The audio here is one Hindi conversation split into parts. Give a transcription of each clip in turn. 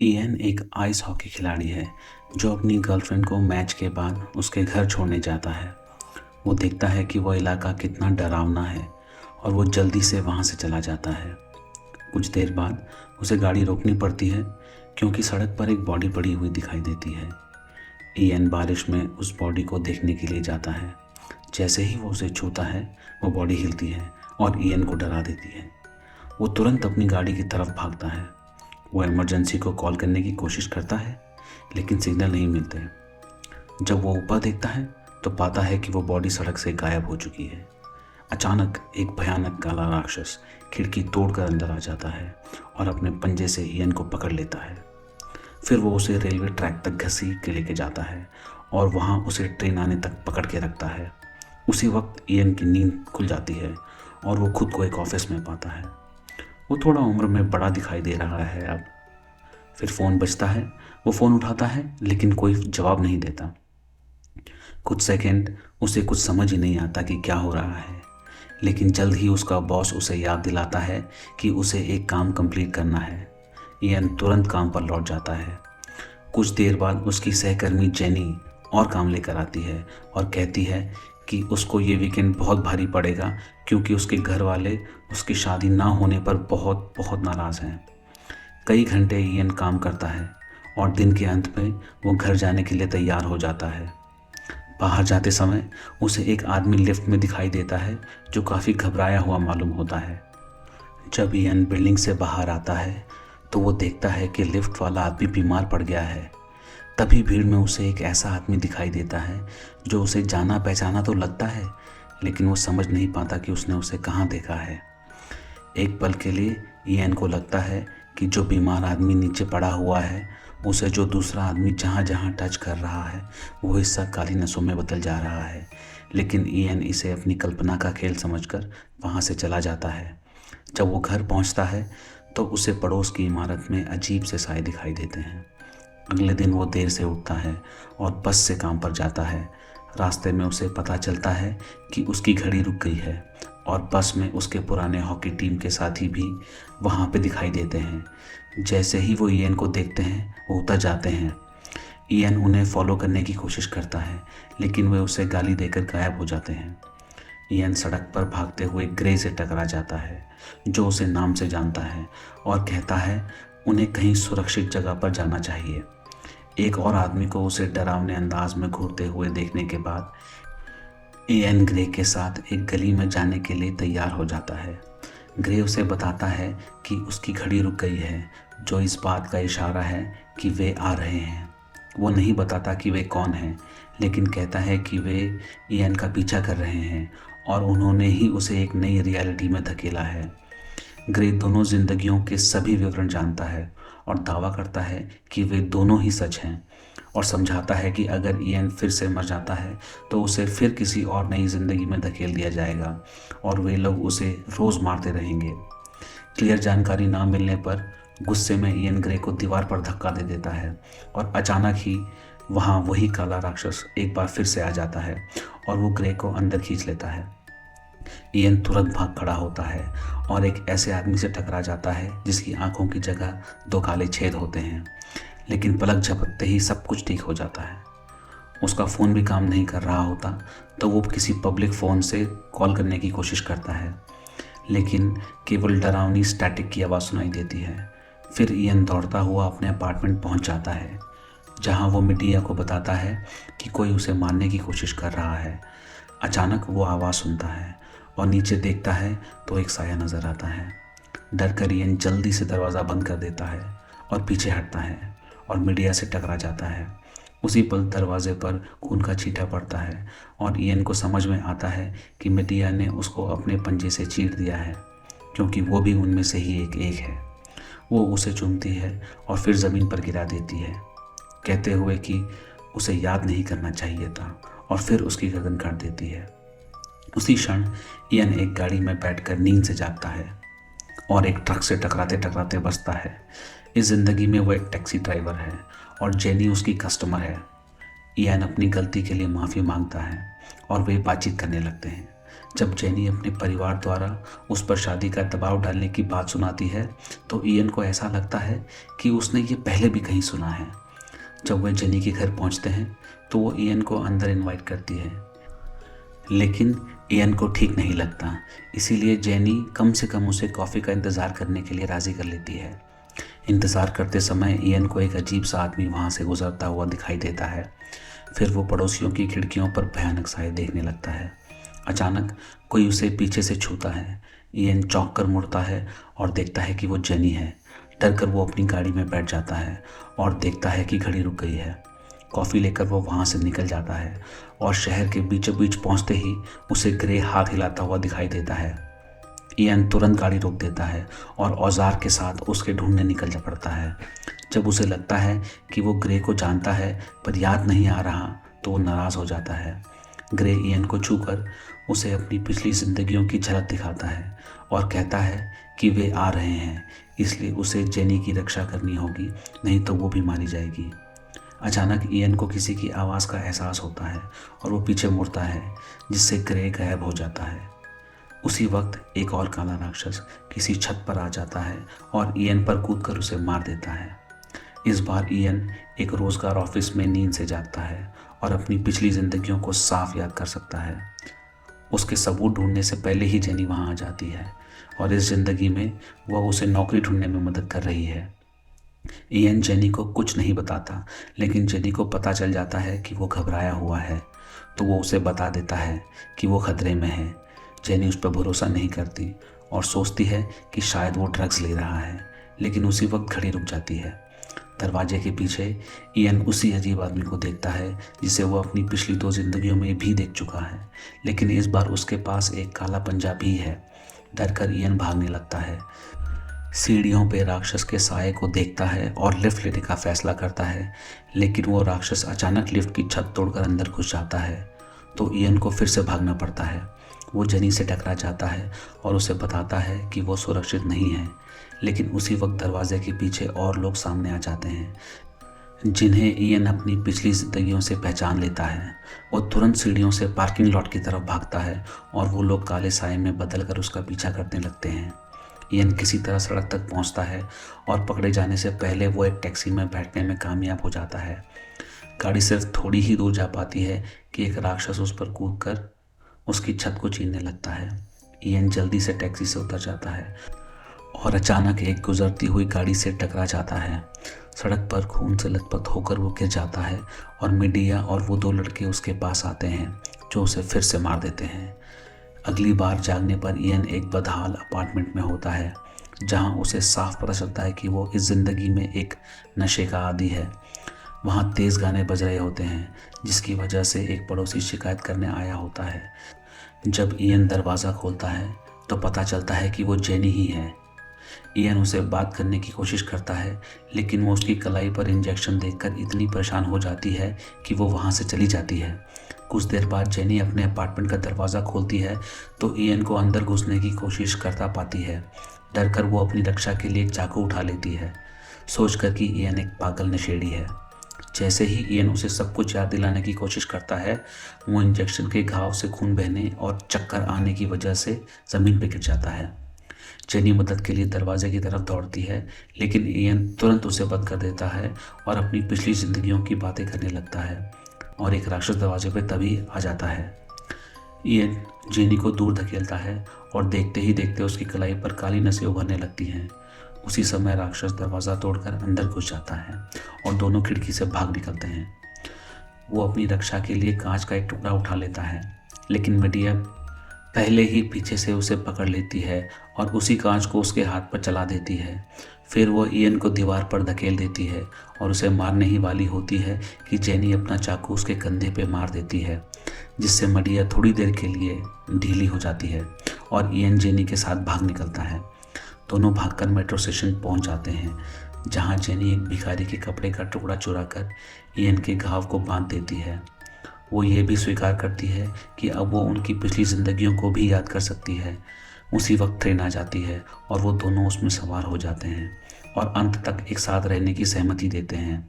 इयन एक आइस हॉकी खिलाड़ी है जो अपनी गर्लफ्रेंड को मैच के बाद उसके घर छोड़ने जाता है। वो देखता है कि वो इलाका कितना डरावना है और वो जल्दी से वहाँ से चला जाता है। कुछ देर बाद उसे गाड़ी रोकनी पड़ती है क्योंकि सड़क पर एक बॉडी पड़ी हुई दिखाई देती है। इयन बारिश में उस बॉडी को देखने के लिए जाता है। जैसे ही वो उसे छूता है वो बॉडी हिलती है और इयन को डरा देती है। वो तुरंत अपनी गाड़ी की तरफ भागता है। वो इमरजेंसी को कॉल करने की कोशिश करता है लेकिन सिग्नल नहीं मिलते। जब वो ऊपर देखता है तो पाता है कि वो बॉडी सड़क से गायब हो चुकी है। अचानक एक भयानक काला राक्षस खिड़की तोड़कर अंदर आ जाता है और अपने पंजे से इयन को पकड़ लेता है। फिर वो उसे रेलवे ट्रैक तक घसीट के लेके जाता है और वहाँ उसे ट्रेन आने तक पकड़ के रखता है। उसी वक्त इयन की नींद खुल जाती है और वो खुद को एक ऑफिस में पाता है। वो थोड़ा उम्र में बड़ा दिखाई दे रहा है अब। फिर फ़ोन बजता है। वो फ़ोन उठाता है लेकिन कोई जवाब नहीं देता। कुछ सेकंड उसे कुछ समझ ही नहीं आता कि क्या हो रहा है। लेकिन जल्द ही उसका बॉस उसे याद दिलाता है कि उसे एक काम कंप्लीट करना है। इयन तुरंत काम पर लौट जाता है। कुछ देर बाद उसकी सहकर्मी जेनी और काम लेकर आती है और कहती है कि उसको ये वीकेंड बहुत भारी पड़ेगा क्योंकि उसके घर वाले उसकी शादी ना होने पर बहुत बहुत नाराज़ हैं। कई घंटे इयन काम करता है और दिन के अंत में वो घर जाने के लिए तैयार हो जाता है। बाहर जाते समय उसे एक आदमी लिफ्ट में दिखाई देता है जो काफ़ी घबराया हुआ मालूम होता है। जब इयन बिल्डिंग से बाहर आता है तो वो देखता है कि लिफ्ट वाला आदमी बीमार पड़ गया है। तभी भीड़ में उसे एक ऐसा आदमी दिखाई देता है जो उसे जाना पहचाना तो लगता है, लेकिन वो समझ नहीं पाता कि उसने उसे कहाँ देखा है। एक पल के लिए इयन को लगता है कि जो बीमार आदमी नीचे पड़ा हुआ है उसे जो दूसरा आदमी जहाँ जहाँ टच कर रहा है वो हिस्सा काली नसों में बदल जा रहा है। लेकिन इयन इसे अपनी कल्पना का खेल समझकर वहाँ से चला जाता है। जब वो घर पहुँचता है तो उसे पड़ोस की इमारत में अजीब से साए दिखाई देते हैं। अगले दिन वो देर से उठता है और बस से काम पर जाता है। रास्ते में उसे पता चलता है कि उसकी घड़ी रुक गई है और बस में उसके पुराने हॉकी टीम के साथी भी वहाँ पे दिखाई देते हैं। जैसे ही वो इयन को देखते हैं वो उतर जाते हैं। इयन उन्हें फॉलो करने की कोशिश करता है लेकिन वे उसे गाली देकर गायब हो जाते हैं। इयन सड़क पर भागते हुए ग्रे से टकरा जाता है जो उसे नाम से जानता है और कहता है उन्हें कहीं सुरक्षित जगह पर जाना चाहिए। एक और आदमी को उसे डरावने अंदाज में घूरते हुए देखने के बाद इयन ग्रे के साथ एक गली में जाने के लिए तैयार हो जाता है। ग्रे उसे बताता है कि उसकी घड़ी रुक गई है, जो इस बात का इशारा है कि वे आ रहे हैं। वो नहीं बताता कि वे कौन हैं, लेकिन कहता है कि वे इयन का पीछा कर रहे हैं और उन्होंने ही उसे एक नई रियलिटी में धकेला है। ग्रे दोनों जिंदगियों के सभी विवरण जानता है और दावा करता है कि वे दोनों ही सच हैं और समझाता है कि अगर इयन फिर से मर जाता है तो उसे फिर किसी और नई जिंदगी में धकेल दिया जाएगा और वे लोग उसे रोज़ मारते रहेंगे। क्लियर जानकारी ना मिलने पर गुस्से में इयन ग्रे को दीवार पर धक्का दे देता है और अचानक ही वहाँ वही काला राक्षस एक बार फिर से आ जाता है और वो ग्रे को अंदर खींच लेता है। इयन तुरंत भाग खड़ा होता है और एक ऐसे आदमी से टकरा जाता है जिसकी आंखों की जगह दो काले छेद होते हैं। लेकिन पलक झपकते ही सब कुछ ठीक हो जाता है। उसका फ़ोन भी काम नहीं कर रहा होता तो वो किसी पब्लिक फ़ोन से कॉल करने की कोशिश करता है, लेकिन केवल डरावनी स्टैटिक की आवाज़ सुनाई देती है। फिर इयन दौड़ता हुआ अपने अपार्टमेंट पहुंच जाता है जहां वो मीडिया को बताता है कि कोई उसे मारने की कोशिश कर रहा है। अचानक वो आवाज़ सुनता है और नीचे देखता है तो एक साया नज़र आता है। डर कर इयन जल्दी से दरवाज़ा बंद कर देता है और पीछे हटता है और मीडिया से टकरा जाता है। उसी पल दरवाजे पर खून का छींटा पड़ता है और इयन को समझ में आता है कि मीडिया ने उसको अपने पंजे से चीर दिया है क्योंकि वो भी उनमें से ही एक है। वो उसे चूमती है और फिर ज़मीन पर गिरा देती है, कहते हुए कि उसे याद नहीं करना चाहिए था, और फिर उसकी गर्दन काट देती है। उसी क्षण इयन एक गाड़ी में बैठकर नींद से जागता है और एक ट्रक से टकराते टकराते बचता है। इस ज़िंदगी में वो एक टैक्सी ड्राइवर है और जेनी उसकी कस्टमर है। इयन अपनी गलती के लिए माफ़ी मांगता है और वे बातचीत करने लगते हैं। जब जेनी अपने परिवार द्वारा उस पर शादी का दबाव डालने की बात सुनाती है तो इयन को ऐसा लगता है कि उसने ये पहले भी कहीं सुना है। जब वे जेनी के घर पहुंचते हैं तो वो इयन को अंदर इनवाइट करती है, लेकिन इयन को ठीक नहीं लगता, इसीलिए जेनी कम से कम उसे कॉफ़ी का इंतज़ार करने के लिए राज़ी कर लेती है। इंतज़ार करते समय इयन को एक अजीब सा आदमी वहाँ से गुजरता हुआ दिखाई देता है। फिर वो पड़ोसियों की खिड़कियों पर भयानक साए देखने लगता है। अचानक कोई उसे पीछे से छूता है। इयन चौंक कर मुड़ता है और देखता है कि वो जेनी है। डर कर वो अपनी गाड़ी में बैठ जाता है और देखता है कि घड़ी रुक गई है। कॉफ़ी लेकर वो वहाँ से निकल जाता है और शहर के बीचों बीच पहुँचते ही उसे ग्रे हाथ हिलाता हुआ दिखाई देता है। इयन तुरंत गाड़ी रोक देता है और औजार के साथ उसके ढूंढने निकल जा पड़ता है। जब उसे लगता है कि वो ग्रे को जानता है पर याद नहीं आ रहा तो वो नाराज़ हो जाता है। ग्रे इयन को छूकर उसे अपनी पिछली जिंदगियों की झलक दिखाता है और कहता है कि वे आ रहे हैं, इसलिए उसे जेनी की रक्षा करनी होगी, नहीं तो वो भी मारी जाएगी। अचानक इयन को किसी की आवाज़ का एहसास होता है और वो पीछे मुड़ता है, जिससे ग्रे गायब हो जाता है। उसी वक्त एक और काला राक्षस किसी छत पर आ जाता है और इयन पर कूदकर उसे मार देता है। इस बार इयन एक रोजगार ऑफिस में नींद से जागता है और अपनी पिछली जिंदगियों को साफ याद कर सकता है। उसके सबूत ढूंढने से पहले ही जेनी वहां आ जाती है और इस जिंदगी में वह उसे नौकरी ढूंढने में मदद कर रही है। इयन जेनी को कुछ नहीं बताता, लेकिन जेनी को पता चल जाता है कि वो घबराया हुआ है, तो वो उसे बता देता है कि वो खतरे में है। जेनी उस पर भरोसा नहीं करती और सोचती है कि शायद वो ड्रग्स ले रहा है, लेकिन उसी वक्त घड़ी रुक जाती है। दरवाजे के पीछे इयन उसी अजीब आदमी को देखता है जिसे वो अपनी पिछली 2 जिंदगियों में भी देख चुका है, लेकिन इस बार उसके पास एक काला पंजा भी है। डरकर इयन भागने लगता है। सीढ़ियों पे राक्षस के साए को देखता है और लिफ्ट लेने का फैसला करता है, लेकिन वो राक्षस अचानक लिफ्ट की छत तोड़कर अंदर घुस जाता है, तो इयन को फिर से भागना पड़ता है। वो जेनी से टकरा जाता है और उसे बताता है कि वो सुरक्षित नहीं है, लेकिन उसी वक्त दरवाजे के पीछे और लोग सामने आ जाते हैं, जिन्हें इयन अपनी पिछली जिंदगियों से पहचान लेता है। वो तुरंत सीढ़ियों से पार्किंग लॉट की तरफ भागता है और वो लोग काले साए में बदलकर उसका पीछा करने लगते हैं। इयन किसी तरह सड़क तक पहुंचता है और पकड़े जाने से पहले वो एक टैक्सी में बैठने में कामयाब हो जाता है। गाड़ी सिर्फ थोड़ी ही दूर जा पाती है कि एक राक्षस उस पर कूदकर उसकी छत को छीनने लगता है। इयन जल्दी से टैक्सी से उतर जाता है और अचानक एक गुजरती हुई गाड़ी से टकरा जाता है। सड़क पर खून से लथपथ होकर वो गिर जाता है और मीडिया और वो 2 लड़के उसके पास आते हैं जो उसे फिर से मार देते हैं। अगली बार जागने पर इयन एक बदहाल अपार्टमेंट में होता है, जहां उसे साफ पता चलता है कि वो इस जिंदगी में एक नशे का आदी है। वहाँ तेज़ गाने बज रहे होते हैं, जिसकी वजह से एक पड़ोसी शिकायत करने आया होता है। जब इयन दरवाज़ा खोलता है तो पता चलता है कि वो जेनी ही है। इयन उसे बात करने की कोशिश करता है, लेकिन वो उसकी कलाई पर इंजेक्शन देखकर इतनी परेशान हो जाती है कि वो वहाँ से चली जाती है। कुछ देर बाद जेनी अपने अपार्टमेंट का दरवाज़ा खोलती है तो इयन को अंदर घुसने की कोशिश करता पाती है। डर कर वो अपनी रक्षा के लिए एक चाकू उठा लेती है, सोचकर कि इयन एक पागल नशेड़ी है। जैसे ही इयन उसे सब कुछ याद दिलाने की कोशिश करता है, वो इंजेक्शन के घाव से खून बहने और चक्कर आने की वजह से ज़मीन पर गिर जाता है। जेनी मदद के लिए दरवाजे की तरफ दौड़ती है, लेकिन इयन तुरंत उसे बंद कर देता है और अपनी पिछली जिंदगियों की बातें करने लगता है और एक राक्षस दरवाजे पर तभी आ जाता है। इयन जेनी को दूर धकेलता है और देखते ही देखते उसकी कलाई पर काली नसें उभरने लगती हैं। उसी समय राक्षस दरवाज़ा तोड़कर अंदर घुस जाता है और दोनों खिड़की से भाग निकलते हैं। वो अपनी रक्षा के लिए कांच का एक टुकड़ा उठा लेता है, लेकिन मीडिया पहले ही पीछे से उसे पकड़ लेती है और उसी कांच को उसके हाथ पर चला देती है। फिर वो इयन को दीवार पर धकेल देती है और उसे मारने ही वाली होती है कि जेनी अपना चाकू उसके कंधे पे मार देती है, जिससे मीडिया थोड़ी देर के लिए ढीली हो जाती है और इयन जेनी के साथ भाग निकलता है। दोनों भागकर मेट्रो स्टेशन पहुंच जाते हैं, जहां जेनी एक भिखारी के कपड़े का टुकड़ा चुराकर इयन के घाव को बांध देती है। वो ये भी स्वीकार करती है कि अब वो उनकी पिछली जिंदगियों को भी याद कर सकती है। उसी वक्त ट्रेन आ जाती है और वो दोनों उसमें सवार हो जाते हैं और अंत तक एक साथ रहने की सहमति देते हैं।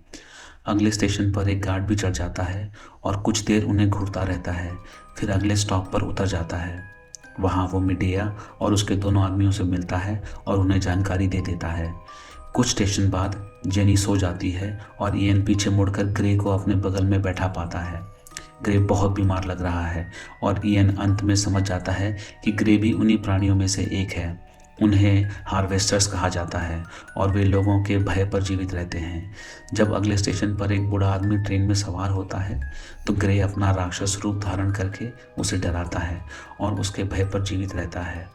अगले स्टेशन पर एक गार्ड भी चढ़ जाता है और कुछ देर उन्हें घूरता रहता है, फिर अगले स्टॉप पर उतर जाता है। वहाँ वो मिडिया और उसके दोनों आदमियों से मिलता है और उन्हें जानकारी दे देता है। कुछ स्टेशन बाद जेनी सो जाती है और ईएन पीछे मुड़कर ग्रे को अपने बगल में बैठा पाता है। ग्रे बहुत बीमार लग रहा है और ईएन अंत में समझ जाता है कि ग्रे भी उन्हीं प्राणियों में से एक है। उन्हें हार्वेस्टर्स कहा जाता है और वे लोगों के भय पर जीवित रहते हैं। जब अगले स्टेशन पर एक बूढ़ा आदमी ट्रेन में सवार होता है तो ग्रे अपना राक्षस रूप धारण करके उसे डराता है और उसके भय पर जीवित रहता है,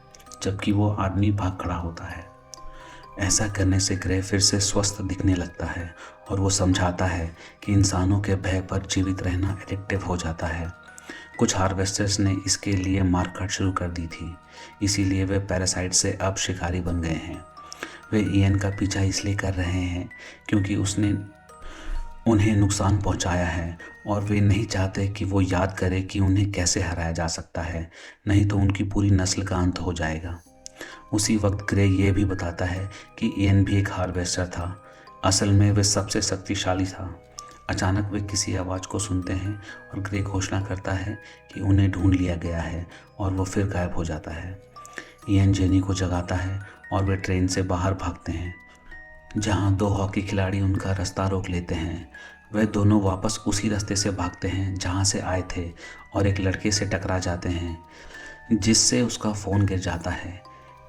जबकि वो आदमी भाग खड़ा होता है। ऐसा करने से ग्रे फिर से स्वस्थ दिखने लगता है और वो समझाता है कि इंसानों के भय पर जीवित रहना एडिक्टिव हो जाता है। कुछ हार्वेस्टर्स ने इसके लिए मारकाट शुरू कर दी थी, इसीलिए वे पैरासाइट से अब शिकारी बन गए हैं। वे ईएन का पीछा इसलिए कर रहे हैं क्योंकि उसने उन्हें नुकसान पहुंचाया है और वे नहीं चाहते कि वो याद करे कि उन्हें कैसे हराया जा सकता है, नहीं तो उनकी पूरी नस्ल का अंत हो जाएगा। उसी वक्त ग्रे ये भी बताता है कि ईएन भी एक हार्वेस्टर था। असल में वे सबसे शक्तिशाली था। अचानक वे किसी आवाज़ को सुनते हैं और ग्रे घोषणा करता है कि उन्हें ढूंढ लिया गया है और वो फिर गायब हो जाता है। ईएन जेनी को जगाता है और वे ट्रेन से बाहर भागते हैं, जहां दो हॉकी खिलाड़ी उनका रास्ता रोक लेते हैं। वे दोनों वापस उसी रास्ते से भागते हैं जहां से आए थे और एक लड़के से टकरा जाते हैं, जिससे उसका फ़ोन गिर जाता है।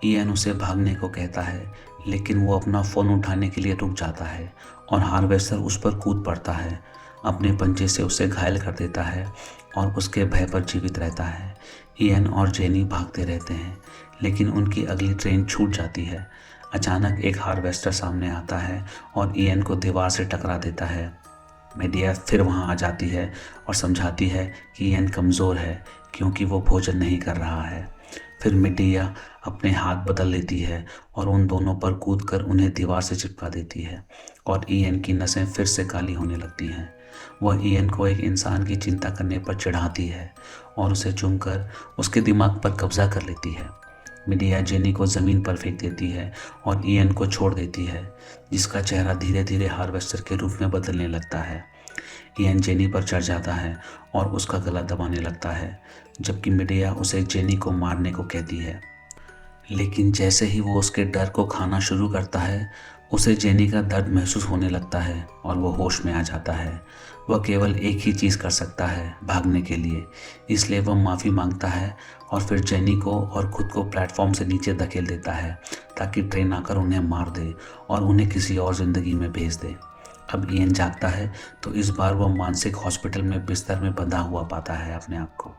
ईएन उसे भागने को कहता है, लेकिन वो अपना फ़ोन उठाने के लिए रुक जाता है और हार्वेस्टर उस पर कूद पड़ता है, अपने पंजे से उसे घायल कर देता है और उसके भय पर जीवित रहता है। ईएन और जेनी भागते रहते हैं, लेकिन उनकी अगली ट्रेन छूट जाती है। अचानक एक हार्वेस्टर सामने आता है और ईएन को दीवार से टकरा देता है। मीडिया फिर वहां आ जाती है और समझाती है कि ईएन कमज़ोर है क्योंकि वो भोजन नहीं कर रहा है। फिर मीडिया अपने हाथ बदल लेती है और उन दोनों पर कूदकर उन्हें दीवार से चिपका देती है और ईएन की नसें फिर से काली होने लगती हैं। वह ईएन को एक इंसान की चिंता करने पर चिढ़ाती है और उसे चूमकर उसके दिमाग पर कब्जा कर लेती है। मीडिया जेनी को ज़मीन पर फेंक देती है और ईएन को छोड़ देती है, जिसका चेहरा धीरे धीरे हार्वेस्टर के रूप में बदलने लगता है। ईएन जेनी पर चढ़ जाता है और उसका गला दबाने लगता है, जबकि मीडिया उसे जेनी को मारने को कहती है। लेकिन जैसे ही वो उसके डर को खाना शुरू करता है, उसे जेनी का दर्द महसूस होने लगता है और वो होश में आ जाता है। वह केवल एक ही चीज़ कर सकता है, भागने के लिए। इसलिए वह माफ़ी मांगता है और फिर जेनी को और खुद को प्लेटफॉर्म से नीचे धकेल देता है ताकि ट्रेन आकर उन्हें मार दे और उन्हें किसी और ज़िंदगी में भेज दे। अब ईएन जागता है तो इस बार वह मानसिक हॉस्पिटल में बिस्तर में बंधा हुआ पाता है अपने आप को।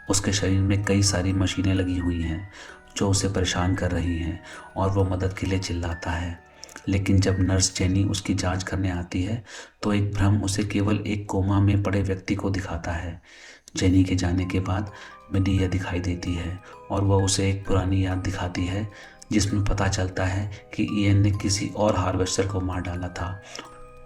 उसके शरीर में कई सारी मशीनें लगी हुई हैं जो उसे परेशान कर रही हैं और वो मदद के लिए चिल्लाता है। लेकिन जब नर्स जेनी उसकी जांच करने आती है तो एक भ्रम उसे केवल एक कोमा में पड़े व्यक्ति को दिखाता है। जेनी के जाने के बाद मीडिया दिखाई देती है और वह उसे एक पुरानी याद दिखाती है, जिसमें पता चलता है कि ईएन ने किसी और हार्वेस्टर को मार डाला था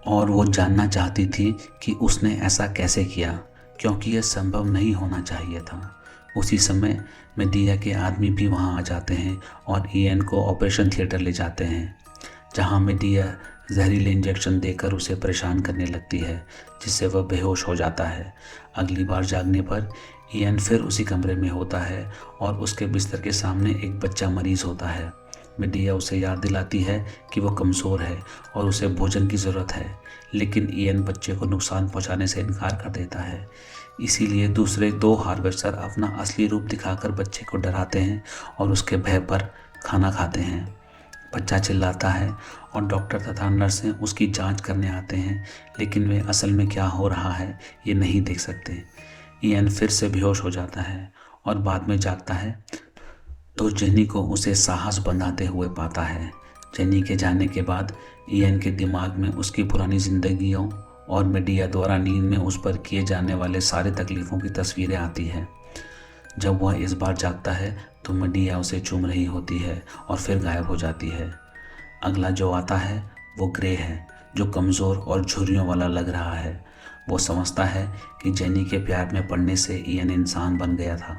और वो जानना चाहती थी कि उसने ऐसा कैसे किया, क्योंकि यह संभव नहीं होना चाहिए था। उसी समय मीडिया के आदमी भी वहां आ जाते हैं और ईएन को ऑपरेशन थिएटर ले जाते हैं, जहां मीडिया जहरीले इंजेक्शन देकर उसे परेशान करने लगती है, जिससे वह बेहोश हो जाता है। अगली बार जागने पर ईएन फिर उसी कमरे में होता है और उसके बिस्तर के सामने एक बच्चा मरीज होता है। मीडिया उसे याद दिलाती है कि वो कमज़ोर है और उसे भोजन की ज़रूरत है, लेकिन ईएन बच्चे को नुकसान पहुंचाने से इनकार कर देता है। इसीलिए दूसरे दो हार्वेस्टर अपना असली रूप दिखाकर बच्चे को डराते हैं और उसके भय पर खाना खाते हैं। बच्चा चिल्लाता है और डॉक्टर तथा नर्सें उसकी जांच करने आते हैं, लेकिन वे असल में क्या हो रहा है ये नहीं देख सकते। ईएन फिर से बेहोश हो जाता है और बाद में जागता है तो जेनी को उसे साहस बंधाते हुए पाता है। जेनी के जाने के बाद ईएन के दिमाग में उसकी पुरानी जिंदगियों और मीडिया द्वारा नींद में उस पर किए जाने वाले सारे तकलीफ़ों की तस्वीरें आती हैं। जब वह इस बार जागता है तो मीडिया उसे चूम रही होती है और फिर गायब हो जाती है। अगला जो आता है वो ग्रे है, जो कमज़ोर और झुर्रियों वाला लग रहा है। वो समझता है कि जेनी के प्यार में पड़ने से ईएन इंसान बन गया था।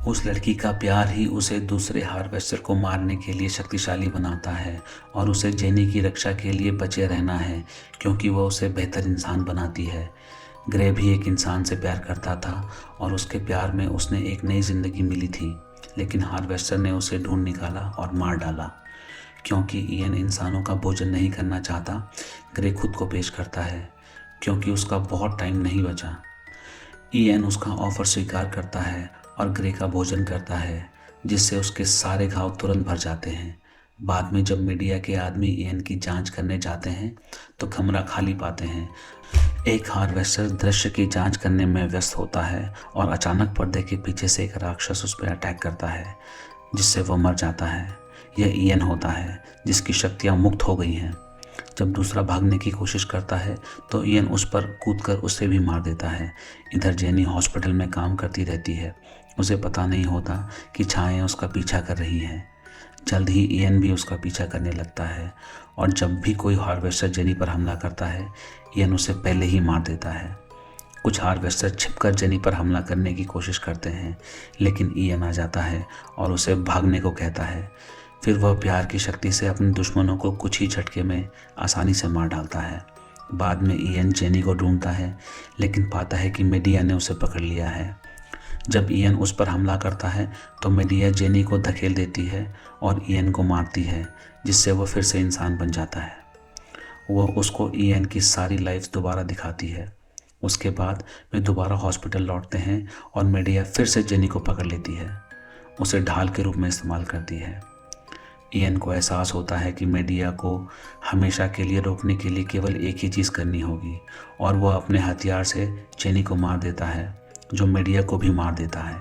उस लड़की का प्यार ही उसे दूसरे हार्वेस्टर को मारने के लिए शक्तिशाली बनाता है और उसे जेनी की रक्षा के लिए बचे रहना है, क्योंकि वह उसे बेहतर इंसान बनाती है। ग्रे भी एक इंसान से प्यार करता था और उसके प्यार में उसने एक नई ज़िंदगी मिली थी, लेकिन हार्वेस्टर ने उसे ढूंढ निकाला और मार डाला। क्योंकि ईएन इंसानों का भोजन नहीं करना चाहता, ग्रे खुद को पेश करता है क्योंकि उसका बहुत टाइम नहीं बचा। ईएन उसका ऑफर स्वीकार करता है और ग्रे का भोजन करता है, जिससे उसके सारे घाव तुरंत भर जाते हैं। बाद में जब मीडिया के आदमी ईएन की जांच करने जाते हैं तो कमरा खाली पाते हैं। एक हार्वेस्टर दृश्य की जांच करने में व्यस्त होता है और अचानक पर्दे के पीछे से एक राक्षस उस पर अटैक करता है, जिससे वो मर जाता है। यह ईएन होता है, जिसकी शक्तियाँ मुक्त हो गई हैं। जब दूसरा भागने की कोशिश करता है तो ईएन उस पर कूदकर उसे भी मार देता है। इधर जेनी हॉस्पिटल में काम करती रहती है। उसे पता नहीं होता कि छायाएं उसका पीछा कर रही हैं। जल्द ही ईएन भी उसका पीछा करने लगता है और जब भी कोई हार्वेस्टर जेनी पर हमला करता है, ईएन उसे पहले ही मार देता है। कुछ हार्वेस्टर छिपकर जेनी पर हमला करने की कोशिश करते हैं, लेकिन ईएन आ जाता है और उसे भागने को कहता है। फिर वह प्यार की शक्ति से अपने दुश्मनों को कुछ ही झटके में आसानी से मार डालता है। बाद में ईएन जेनी को ढूंढता है, लेकिन पाता है कि मीडिया ने उसे पकड़ लिया है। जब ईएन उस पर हमला करता है तो मीडिया जेनी को धकेल देती है और ईएन को मारती है, जिससे वह फिर से इंसान बन जाता है। वह उसको ईएन की सारी लाइफ दोबारा दिखाती है। उसके बाद वे दोबारा हॉस्पिटल लौटते हैं और मीडिया फिर से जेनी को पकड़ लेती है, उसे ढाल के रूप में इस्तेमाल करती है। ईएन को एहसास होता है कि मीडिया को हमेशा के लिए रोकने के लिए केवल एक ही चीज़ करनी होगी, और वह अपने हथियार से जेनी को मार देता है, जो मीडिया को भी मार देता है।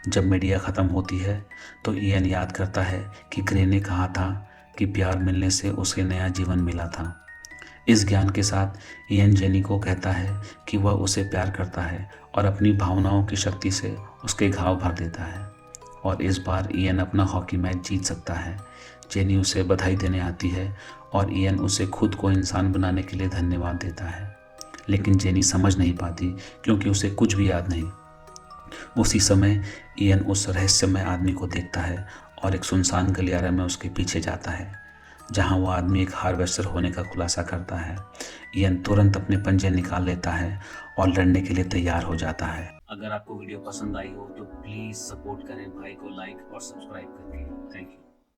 जब मीडिया ख़त्म होती है तो ईएन याद करता है कि ग्रे ने कहा था कि प्यार मिलने से उसे नया जीवन मिला था। इस ज्ञान के साथ ईएन जेनी को कहता है कि वह उसे प्यार करता है और अपनी भावनाओं की शक्ति से उसके घाव भर देता है, और इस बार ईएन अपना हॉकी मैच जीत सकता है। जेनी उसे बधाई देने आती है और ईएन उसे खुद को इंसान बनाने के लिए धन्यवाद देता है, लेकिन जेनी समझ नहीं पाती क्योंकि उसे कुछ भी याद नहीं। उसी समय ईएन उस रहस्यमय आदमी को देखता है और एक सुनसान गलियारा में उसके पीछे जाता है, जहां वो आदमी एक हार्वेस्टर होने का खुलासा करता है। ईएन तुरंत अपने पंजे निकाल लेता है और लड़ने के लिए तैयार हो जाता है। अगर आपको वीडियो पसंद आई हो तो प्लीज़ सपोर्ट करें भाई को लाइक और सब्सक्राइब करके। Thank you.